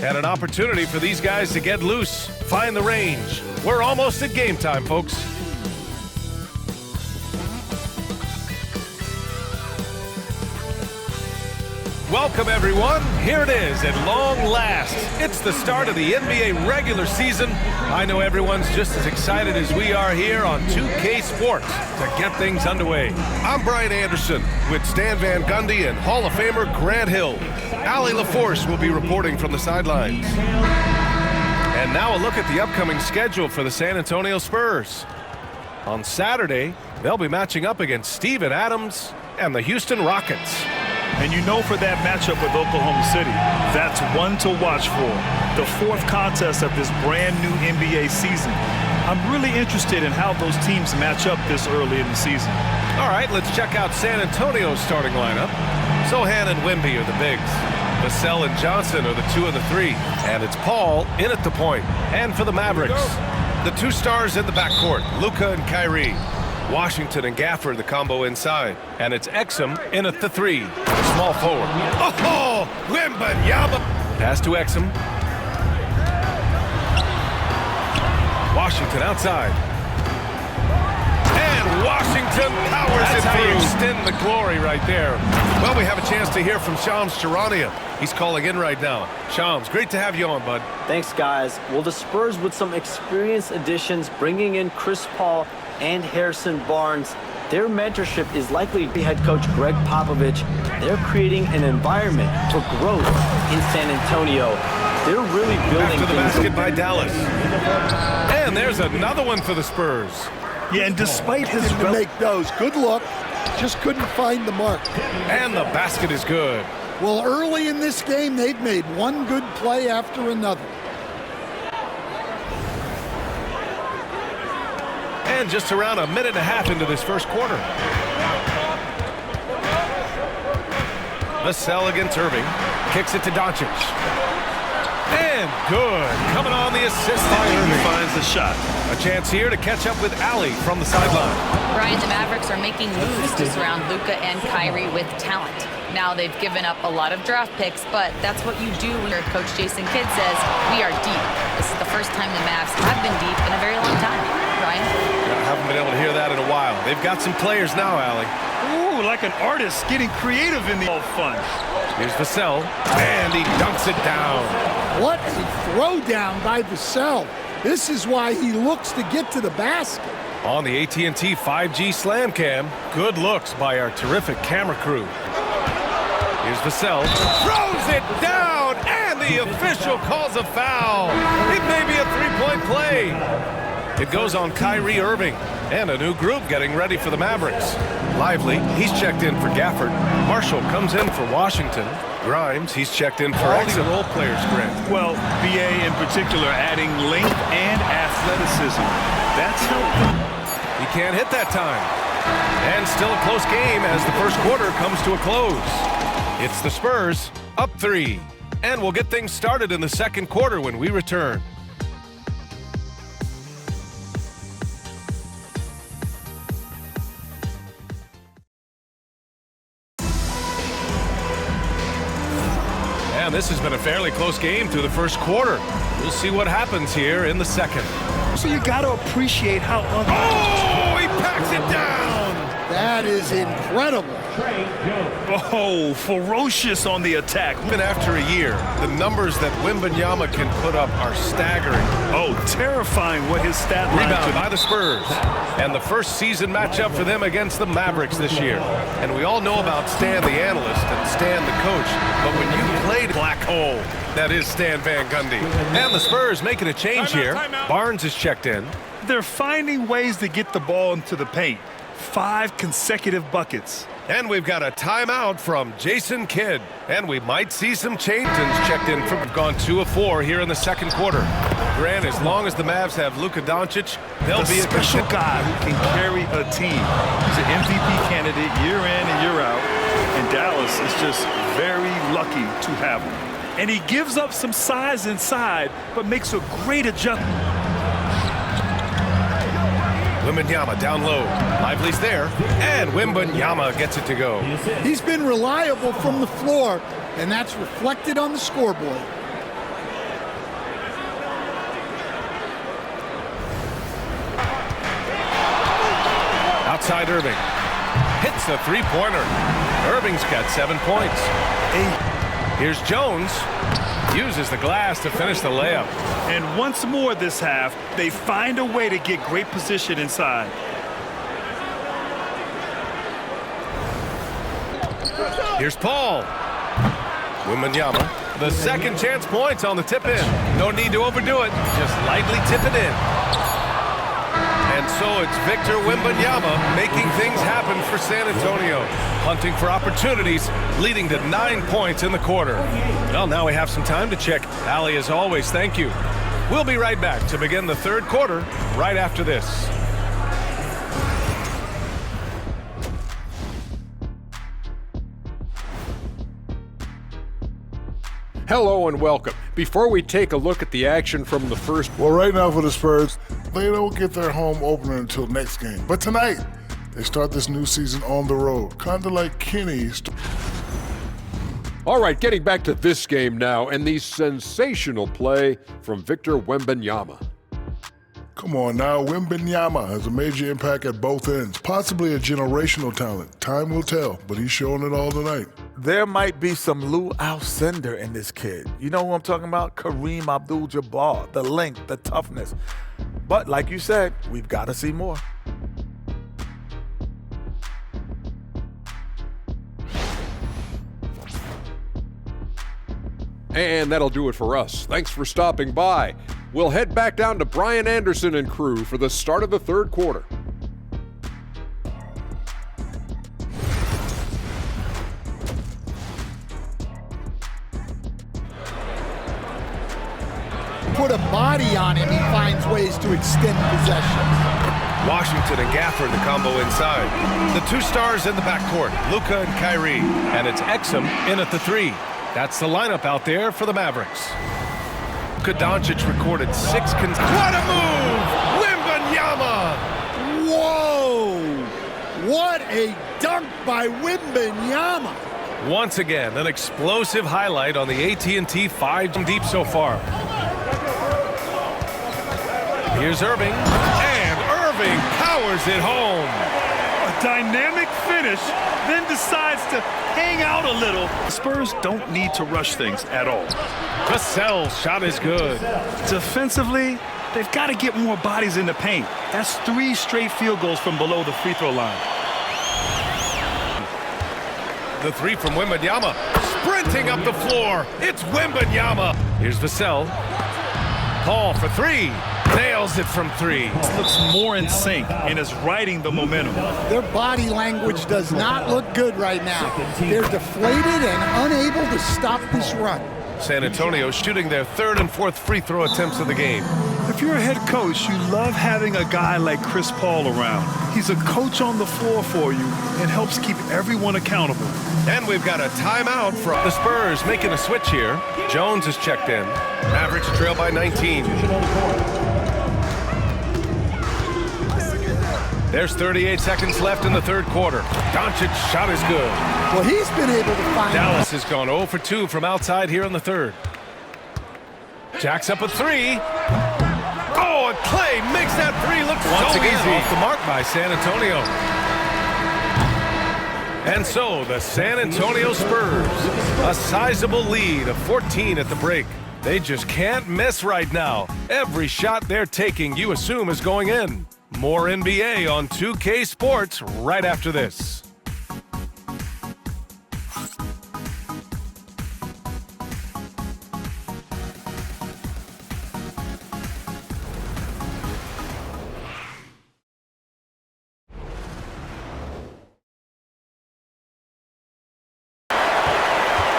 And an opportunity for these guys to get loose, find the range. We're almost at game time, folks. Welcome, everyone. Here it is at long last. It's the start of the NBA regular season. I know everyone's just as excited as we are here on 2K Sports to get things underway. I'm Brian Anderson with Stan Van Gundy and Hall of Famer Grant Hill. Allie LaForce will be reporting from the sidelines. And now a look at the upcoming schedule for the San Antonio Spurs. On Saturday, they'll be matching up against Steven Adams and the Houston Rockets. And you know, for that matchup with Oklahoma City, that's one to watch for. The fourth contest of this brand new NBA season. I'm really interested in how those teams match up this early in the season. All right, let's check out San Antonio's starting lineup. Sohan and Wemby are the bigs. Vassell and Johnson are the 2 and the 3. And it's Paul in at the point. And for the Mavericks, the 2 stars in the backcourt, Luka and Kyrie. Washington and Gafford, the combo inside. And it's Exum in at the 3. Small forward. Oh, Wembanyama. Pass to Exum. Washington outside. And Washington powers it through. Extend the glory right there. Well, we have a chance to hear from Shams Charania. He's calling in right now. Shams, great to have you on, bud. Thanks, guys. Well, the Spurs with some experienced additions, bringing in Chris Paul and Harrison Barnes. Their mentorship is likely to be head coach Greg Popovich. They're creating an environment for growth in San Antonio. They're really building after the things. Basket by Dallas. And there's another one for the Spurs. Yeah, and despite his to make those, good luck, just couldn't find the mark. And the basket is good. Well, early in this game, they've made one good play after another. And just around a minute and a half into this first quarter. Vassell against Irving. Kicks it to Doncic. And good. Coming on the assist by Irving. Finds the shot. A chance here to catch up with Allie from the sideline. Brian, the Mavericks are making moves to surround Luka and Kyrie with talent. Now they've given up a lot of draft picks, but that's what you do when your coach Jason Kidd says, we are deep. This is the first time the Mavs have been deep in a very long time. Brian? I haven't been able to hear that in a while. They've got some players now, Allie. Ooh, like an artist getting creative in the fun. Here's Vassell, and he dunks it down. What a throwdown by Vassell. This is why he looks to get to the basket. On the AT&T 5G Slam Cam, good looks by our terrific camera crew. Here's Vassell, throws it down, and the official calls a foul. It may be a three-point play. It goes on Kyrie Irving, and a new group getting ready for the Mavericks. Lively, he's checked in for Gafford. Marshall comes in for Washington. Grimes, he's checked in for all the role players, Grant. Well, BA in particular adding length and athleticism. That's helped. He can't hit that time. And still a close game as the first quarter comes to a close. It's the Spurs up 3. And we'll get things started in the second quarter when we return. And this has been a fairly close game through the first quarter. We'll see what happens here in the second. So you got to appreciate how... Oh, he packs it down! That is incredible. Oh, ferocious on the attack. Even after a year, the numbers that Wembanyama can put up are staggering. Oh, terrifying what his stat line Rebound could... by the Spurs. And the first season matchup for them against the Mavericks this year. And we all know about Stan the analyst and Stan the coach. But when you played black hole, that is Stan Van Gundy. And the Spurs making a change here. Barnes is checked in. They're finding ways to get the ball into the paint. 5 consecutive buckets. And we've got a timeout from Jason Kidd. And we might see some changes checked in. We've gone 2 of 4 here in the second quarter. Grant, as long as the Mavs have Luka Doncic, they'll be a special guy who can carry a team. He's an MVP candidate year in and year out. And Dallas is just very lucky to have him. And he gives up some size inside, but makes a great adjustment. Wembanyama down low. Lively's there. And Wembanyama gets it to go. He's been reliable from the floor, and that's reflected on the scoreboard. outside Irving. Hits the three-pointer. Irving's got 7 points. 8. Here's Jones. Uses the glass to finish the layup. And once more this half, they find a way to get great position inside. Here's Paul. Wembanyama. The second chance points on the tip-in. No need to overdo it. Just lightly tip it in. And so it's Victor Wembanyama making things happen for San Antonio. Hunting for opportunities, leading to 9 points in the quarter. Well, now we have some time to check. Allie, as always, thank you. We'll be right back to begin the third quarter right after this. Hello and welcome. Before we take a look at the action from the first... Well, right now for the Spurs, they don't get their home opener until next game. But tonight, they start this new season on the road, kind of like Kenny's. All right, getting back to this game now, and the sensational play from Victor Wembanyama. Come on now, Wembanyama has a major impact at both ends, possibly a generational talent. Time will tell, but he's showing it all tonight. There might be some Lou Alcindor in this kid. You know who I'm talking about? Kareem Abdul-Jabbar, the length, the toughness. But like you said, we've got to see more. And that'll do it for us. Thanks for stopping by. We'll head back down to Brian Anderson and crew for the start of the third quarter. Put a body on him, he finds ways to extend possession. Washington and Gafford, the combo inside. The two stars in the backcourt, Luka and Kyrie. And it's Exum in at the 3. That's the lineup out there for the Mavericks. Luka Doncic recorded 6 What a move! Wembanyama! Whoa! What a dunk by Wembanyama! Once again, an explosive highlight on the AT&T 5 deep so far. Here's Irving, and Irving powers it home. A dynamic finish, then decides to hang out a little. Spurs don't need to rush things at all. Vassell's shot is good. Defensively, they've got to get more bodies in the paint. That's 3 straight field goals from below the free throw line. The 3 from Wembanyama, sprinting up the floor. It's Wembanyama. Here's Vassell. Paul for 3. Nails it from 3. This looks more in sync and is riding the momentum. Their body language does not look good right now. They're deflated and unable to stop this run. San Antonio shooting their 3rd and 4th free throw attempts of the game. If you're a head coach, you love having a guy like Chris Paul around. He's a coach on the floor for you and helps keep everyone accountable. And we've got a timeout for the Spurs making a switch here. Jones is checked in. Mavericks trail by 19. There's 38 seconds left in the third quarter. Doncic's shot is good. Well, he's been able to find... Dallas has gone 0 for 2 from outside here in the third. Jacks up a 3. Oh, and Clay makes that 3 look so easy. Off the mark by San Antonio. And so the San Antonio Spurs, a sizable lead of 14 at the break. They just can't miss right now. Every shot they're taking, you assume, is going in. More NBA on 2K Sports right after this.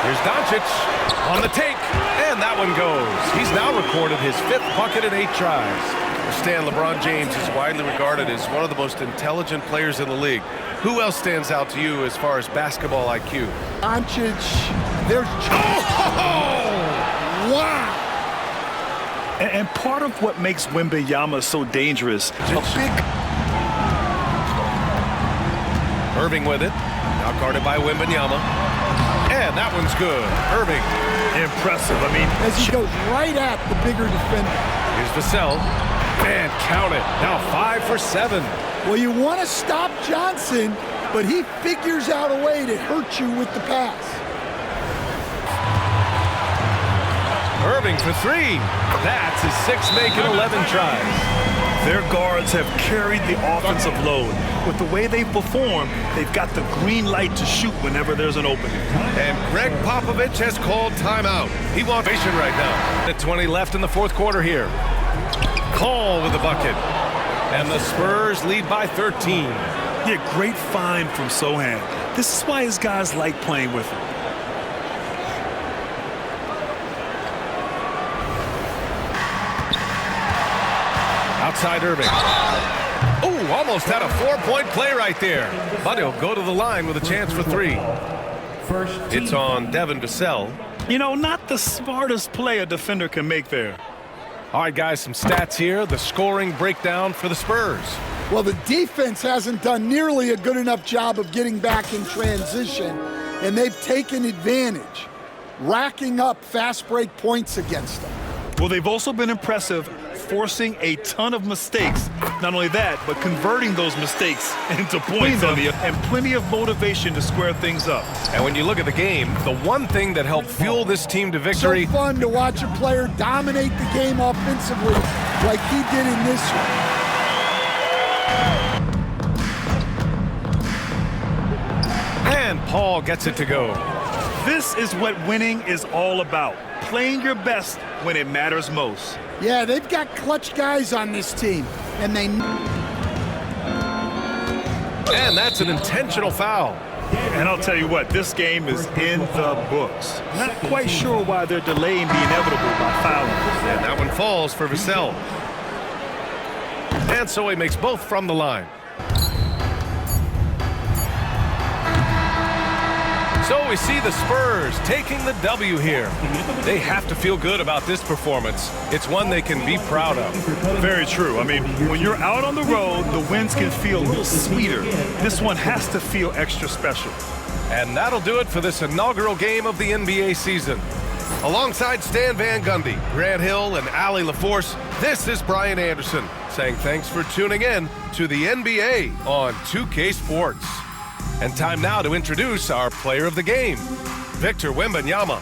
Here's Doncic on the take, and that one goes. He's now recorded his 5th bucket in 8 tries. Stan, LeBron James is widely regarded as one of the most intelligent players in the league. Who else stands out to you as far as basketball IQ? Doncic, there's... Wow! And part of what makes Wembanyama so dangerous, Irving with it. Now guarded by Wembanyama. And that one's good. Irving. Impressive. I mean, as he goes right at the bigger defender. Here's Vassell. And count it. Now 5 for 7. Well, you want to stop Johnson, but he figures out a way to hurt you with the pass. Irving for 3. That's his 6th make in 11 tries. Their guards have carried the offensive load. With the way they perform, they've got the green light to shoot whenever there's an opening. And Greg Popovich has called timeout. He wants patient right now. At 20 left in the 4th quarter here. Call with the bucket. And the Spurs lead by 13. Yeah, great find from Sohan. This is why his guys like playing with him. Outside Irving. Oh, almost had a 4-point play right there. But he'll go to the line with a chance for 3. It's on Devin Vassell. You know, not the smartest play a defender can make there. All right, guys, some stats here. The scoring breakdown for the Spurs. Well, the defense hasn't done nearly a good enough job of getting back in transition, and they've taken advantage, racking up fast break points against them. Well, they've also been impressive, forcing a ton of mistakes. Not only that, but converting those mistakes into points, and plenty of motivation to square things up. And when you look at the game, the one thing that helped fuel this team to victory. So fun to watch a player dominate the game offensively like he did in this one. And Paul gets it to go. This is what winning is all about. Playing your best when it matters most. Yeah, they've got clutch guys on this team, and they... And that's an intentional foul. And I'll tell you what, this game is in the books. Not quite sure why they're delaying the inevitable by fouling. And that one falls for Vassell. And so he makes both from the line. So we see the Spurs taking the W here. They have to feel good about this performance. It's one they can be proud of. Very true. I mean, when you're out on the road, the wins can feel a little sweeter. This one has to feel extra special. And that'll do it for this inaugural game of the NBA season. Alongside Stan Van Gundy, Grant Hill, and Allie LaForce, this is Brian Anderson saying thanks for tuning in to the NBA on 2K Sports. And time now to introduce our player of the game, Victor Wembanyama.